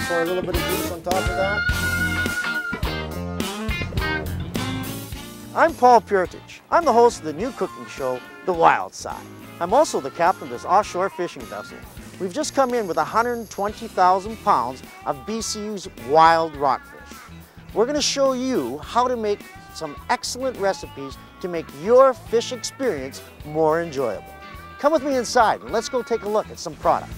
pour a little bit of grease on top of that. I'm Paul Puratich. I'm the host of the new cooking show, The Wild Side. I'm also the captain of this offshore fishing vessel. We've just come in with 120,000 pounds of BCU's wild rockfish. We're going to show you how to make some excellent recipes to make your fish experience more enjoyable. Come with me inside and let's go take a look at some product.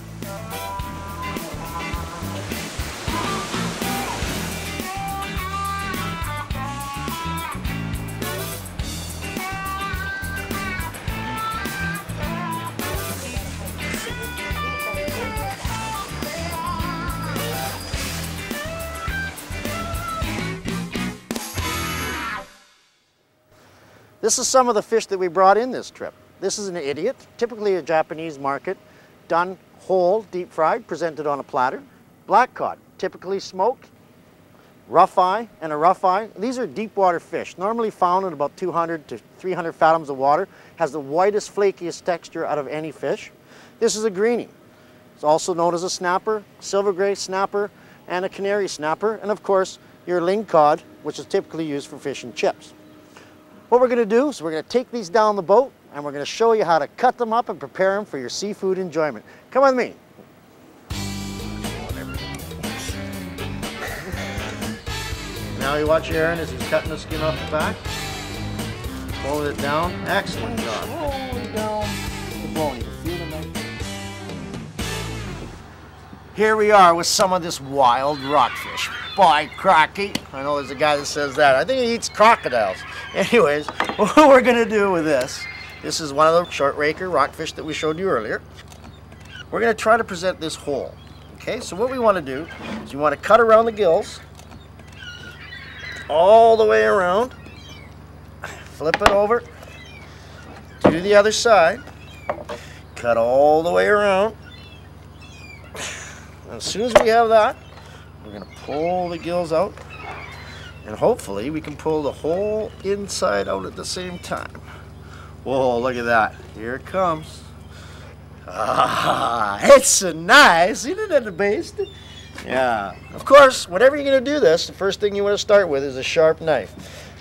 This is some of the fish that we brought in this trip. This is an idiot, typically a Japanese market, done whole, deep fried, presented on a platter. Black cod, typically smoked. Rough eye and a rough eye. These are deep water fish, normally found in about 200 to 300 fathoms of water. Has the whitest, flakiest texture out of any fish. This is a greenie. It's also known as a snapper, silver gray snapper, and a canary snapper, and of course your ling cod, which is typically used for fish and chips. What we're going to do is we're going to take these down the boat and we're going to show you how to cut them up and prepare them for your seafood enjoyment. Come with me. Now you watch Aaron as he's cutting the skin off the back. Pulling it down. Excellent job. Slowly down the bone. You can feel the knife. Here we are with some of this wild rockfish. By cracky. I know there's a guy that says that. I think he eats crocodiles. Anyways, what we're going to do with this is one of the short raker rockfish that we showed you earlier. We're going to try to present this whole. Okay, so what we want to do is you want to cut around the gills, all the way around, flip it over, do the other side, cut all the way around. As soon as we have that, we're going to pull the gills out, and hopefully we can pull the whole inside out at the same time. Whoa, look at that. Here it comes. Ah, it's so nice. Isn't it the best? Yeah. Of course, whenever you're going to do this, the first thing you want to start with is a sharp knife.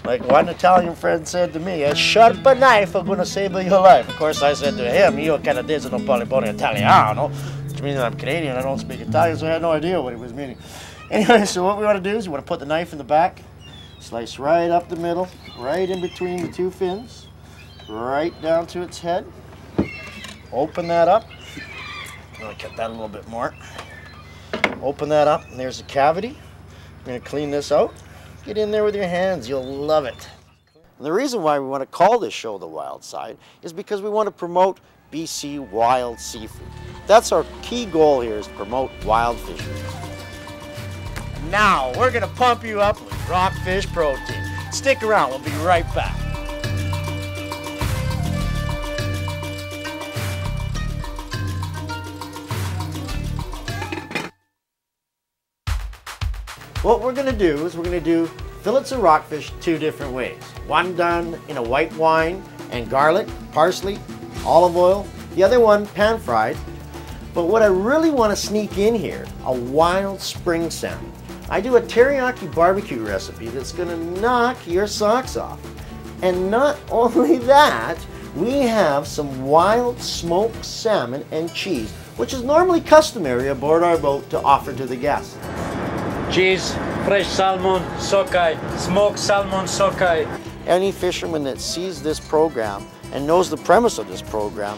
Like one Italian friend said to me, a sharp knife is going to save your life. Of course, I said to him, io canadese non parlo buon italiano, which means that I'm Canadian, I don't speak Italian, so I had no idea what he was meaning. Anyway, so what we want to do is we want to put the knife in the back, slice right up the middle, right in between the two fins, right down to its head. Open that up. I'm going to cut that a little bit more. Open that up, and there's a cavity. I'm going to clean this out. Get in there with your hands. You'll love it. And the reason why we want to call this show The Wild Side is because we want to promote BC wild seafood. That's our key goal here, is to promote wild fishing. Now, we're going to pump you up with rockfish protein. Stick around, we'll be right back. What we're going to do is we're going to do fillets of rockfish two different ways. One done in a white wine and garlic, parsley, olive oil. The other one pan fried. But what I really want to sneak in here, a wild spring salmon. I do a teriyaki barbecue recipe that's going to knock your socks off. And not only that, we have some wild smoked salmon and cheese, which is normally customary aboard our boat to offer to the guests. Cheese, fresh salmon, sockeye, smoked salmon, sockeye. Any fisherman that sees this program and knows the premise of this program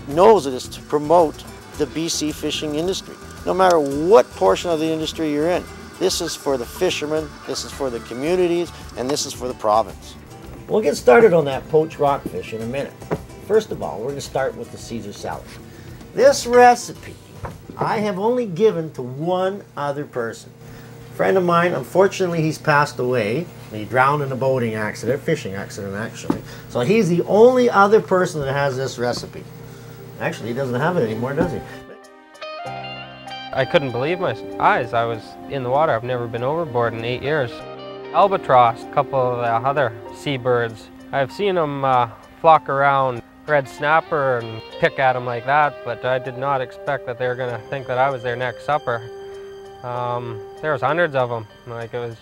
knows it is to promote the BC fishing industry. No matter what portion of the industry you're in. This is for the fishermen, this is for the communities, and this is for the province. We'll get started on that poached rockfish in a minute. First of all, we're going to start with the Caesar salad. This recipe I have only given to one other person. A friend of mine, unfortunately he's passed away. He drowned in a boating accident, fishing accident actually. So he's the only other person that has this recipe. Actually, he doesn't have it anymore, does he? I couldn't believe my eyes. I was in the water. I've never been overboard in 8 years. Albatross, a couple of other seabirds. I've seen them flock around red snapper and pick at them like that, but I did not expect that they were going to think that I was their next supper. There was hundreds of them. Like, it was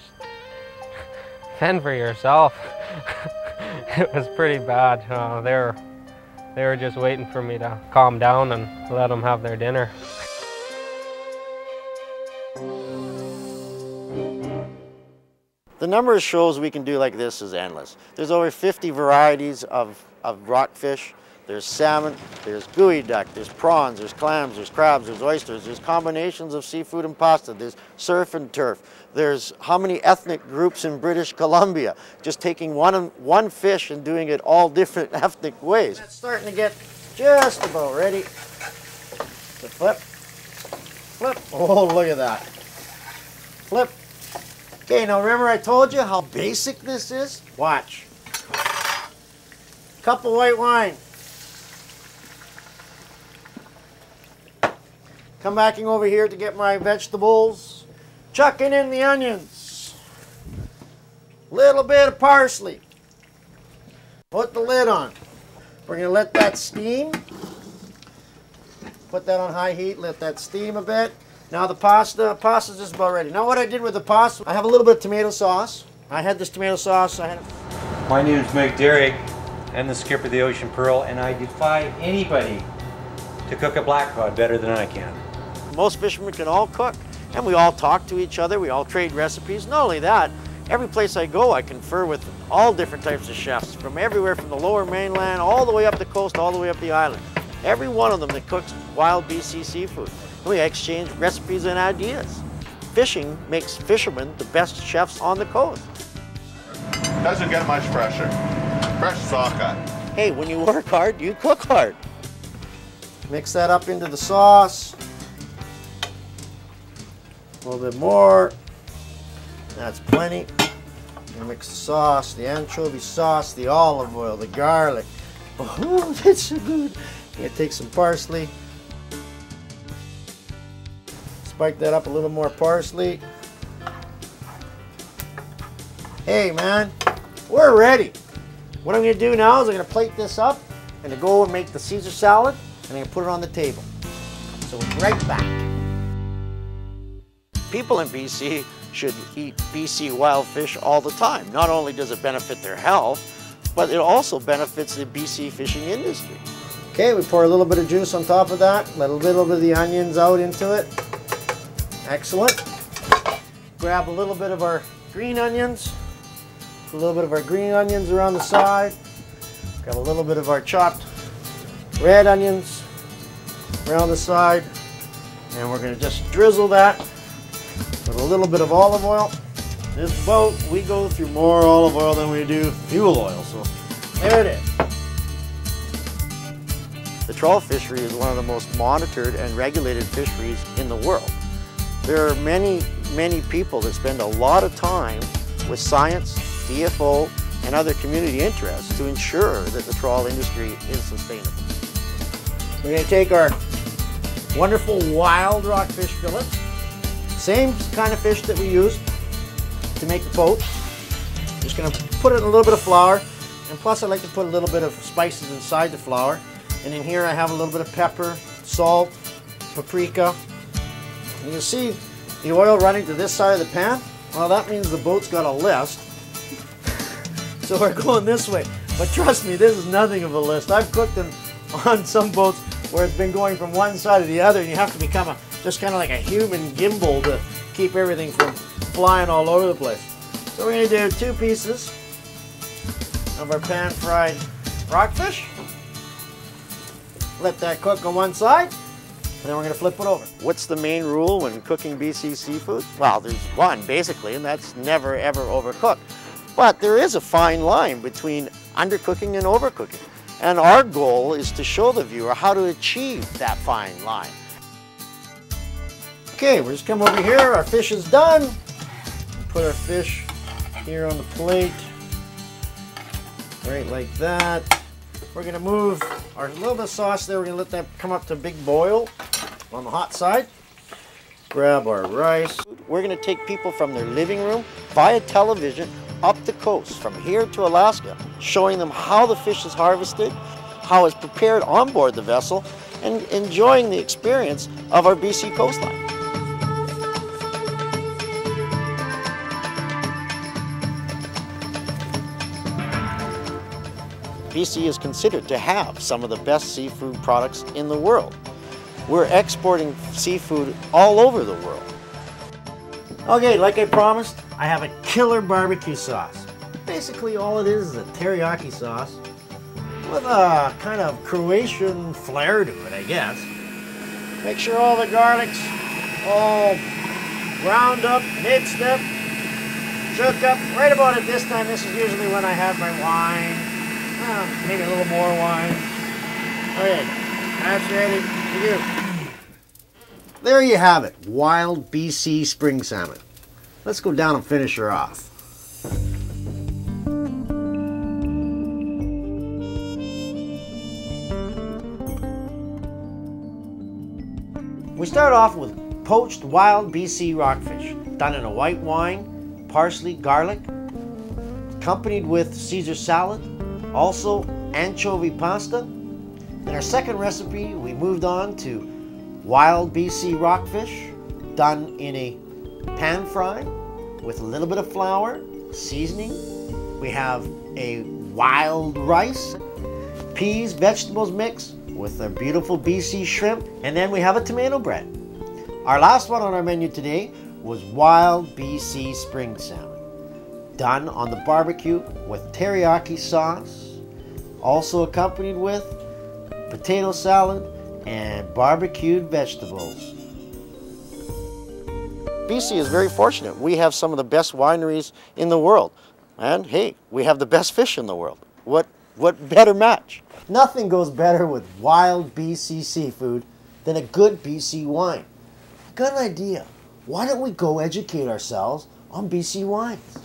fend for yourself. It was pretty bad. They were just waiting for me to calm down and let them have their dinner. The number of shows we can do like this is endless. There's over 50 varieties of rockfish. There's salmon, there's gooey duck, there's prawns, there's clams, there's crabs, there's oysters, there's combinations of seafood and pasta, there's surf and turf. There's how many ethnic groups in British Columbia, just taking one fish and doing it all different ethnic ways. It's starting to get just about ready. So flip, flip, oh look at that. Flip. Okay, now remember I told you how basic this is? Watch. Cup of white wine. Come backing over here to get my vegetables. Chucking in the onions. Little bit of parsley. Put the lid on. We're going to let that steam. Put that on high heat, let that steam a bit. Now the pasta's just about ready. Now what I did with the pasta, I have a little bit of tomato sauce. I had this tomato sauce. My name is Mick Derrick. I'm the skipper of the Ocean Pearl, and I defy anybody to cook a black cod better than I can. Most fishermen can all cook, and we all talk to each other, we all trade recipes. Not only that, every place I go I confer with all different types of chefs, from everywhere from the lower mainland, all the way up the coast, all the way up the island. Every one of them that cooks wild BC seafood. We exchange recipes and ideas. Fishing makes fishermen the best chefs on the coast. Doesn't get much fresher. Fresh sockeye. Hey, when you work hard, you cook hard. Mix that up into the sauce. A little bit more. That's plenty. And mix the sauce, the anchovy sauce, the olive oil, the garlic. Oh, that's so good. I'm gonna take some parsley. Spike that up a little more parsley. Hey man, we're ready. What I'm gonna do now is I'm gonna plate this up and go and make the Caesar salad and I'm gonna put it on the table. So we'll be right back. People in BC should eat BC wild fish all the time. Not only does it benefit their health, but it also benefits the BC fishing industry. Okay, we pour a little bit of juice on top of that, let a little bit of the onions out into it. Excellent. Grab a little bit of our green onions, a little bit of our green onions around the side. Grab a little bit of our chopped red onions around the side, and we're going to just drizzle that with a little bit of olive oil. This boat, we go through more olive oil than we do fuel oil, so there it is. The trawl fishery is one of the most monitored and regulated fisheries in the world. There are many, many people that spend a lot of time with science, DFO, and other community interests to ensure that the trawl industry is sustainable. We're going to take our wonderful wild rockfish fillets, same kind of fish that we used to make the boat. Just going to put it in a little bit of flour, and plus I like to put a little bit of spices inside the flour. And in here I have a little bit of pepper, salt, paprika. And you see the oil running to this side of the pan? Well, that means the boat's got a list. So we're going this way. But trust me, this is nothing of a list. I've cooked on some boats where it's been going from one side to the other, and you have to become just kind of like a human gimbal to keep everything from flying all over the place. So we're going to do 2 pieces of our pan-fried rockfish. Let that cook on one side, and then we're going to flip it over. What's the main rule when cooking BC seafood? Well, there's one basically, and that's never ever overcook. But there is a fine line between undercooking and overcooking. And our goal is to show the viewer how to achieve that fine line. Okay, we'll just come over here. Our fish is done. We'll put our fish here on the plate, right like that. We're going to move our little bit of sauce there. We're going to let that come up to a big boil on the hot side. Grab our rice. We're going to take people from their living room via television up the coast, from here to Alaska, showing them how the fish is harvested, how it's prepared on board the vessel, and enjoying the experience of our BC coastline. BC is considered to have some of the best seafood products in the world. We're exporting seafood all over the world. Okay, like I promised, I have a killer barbecue sauce. Basically all it is a teriyaki sauce with a kind of Croatian flair to it, I guess. Make sure all the garlic's all ground up, mixed up, shook up. Right about at this time, this is usually when I have my wine. Maybe a little more wine. Okay, that's ready for you. There you have it, wild BC spring salmon. Let's go down and finish her off. We start off with poached wild BC rockfish, done in a white wine, parsley, garlic, accompanied with Caesar salad, also anchovy pasta. In our second recipe, we moved on to wild BC rockfish, done in a pan fry with a little bit of flour, seasoning. We have a wild rice, peas, vegetables mix with our beautiful BC shrimp, and then we have a tomato bread. Our last one on our menu today was wild BC spring salmon, done on the barbecue with teriyaki sauce, also accompanied with potato salad and barbecued vegetables. BC is very fortunate. We have some of the best wineries in the world. And hey, we have the best fish in the world. What better match? Nothing goes better with wild BC seafood than a good BC wine. Got an idea. Why don't we go educate ourselves on BC wines?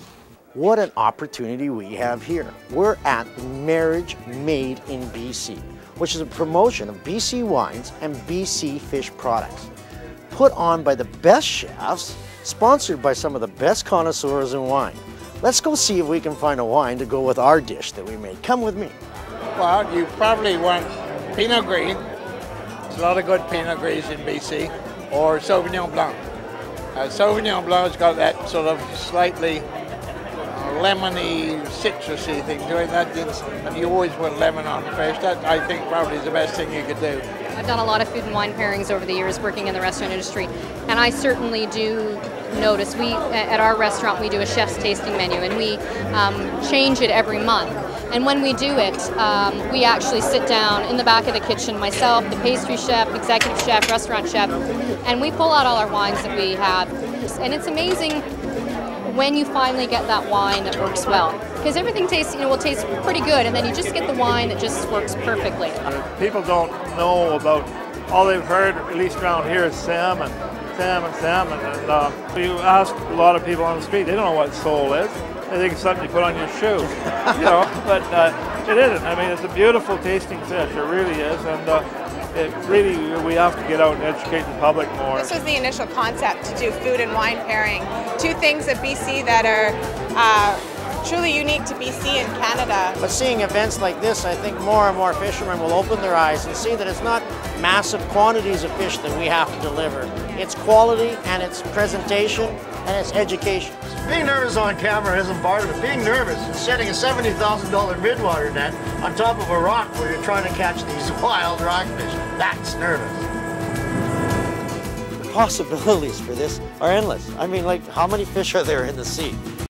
What an opportunity we have here. We're at Marriage Made in BC, which is a promotion of BC wines and BC fish products. Put on by the best chefs, sponsored by some of the best connoisseurs in wine. Let's go see if we can find a wine to go with our dish that we made. Come with me. Well, you probably want Pinot Gris. There's a lot of good Pinot Gris in BC, or Sauvignon Blanc. Sauvignon Blanc's got that sort of slightly lemony, citrusy thing to it. And you always put lemon on fish. That, I think, probably is the best thing you could do. I've done a lot of food and wine pairings over the years working in the restaurant industry, and I certainly do notice at our restaurant we do a chef's tasting menu, and we change it every month. And when we do it, we actually sit down in the back of the kitchen, myself, the pastry chef, executive chef, restaurant chef, and we pull out all our wines that we have. And it's amazing when you finally get that wine that works well, because everything tastes, will taste pretty good, and then you just get the wine that just works perfectly. People don't know about, all they've heard, at least around here, is salmon. And you ask a lot of people on the street, they don't know what sole is. They think it's something you put on your shoe, but it isn't. I mean, it's a beautiful tasting fish, it really is, and we have to get out and educate the public more. This was the initial concept, to do food and wine pairing. Two things of BC that are truly unique to BC and Canada. But seeing events like this, I think more and more fishermen will open their eyes and see that it's not massive quantities of fish that we have to deliver. It's quality, and it's presentation, and it's education. Being nervous on camera isn't part of it. Being nervous is setting a $70,000 midwater net on top of a rock where you're trying to catch these wild rockfish. That's nervous. The possibilities for this are endless. I mean, like, how many fish are there in the sea?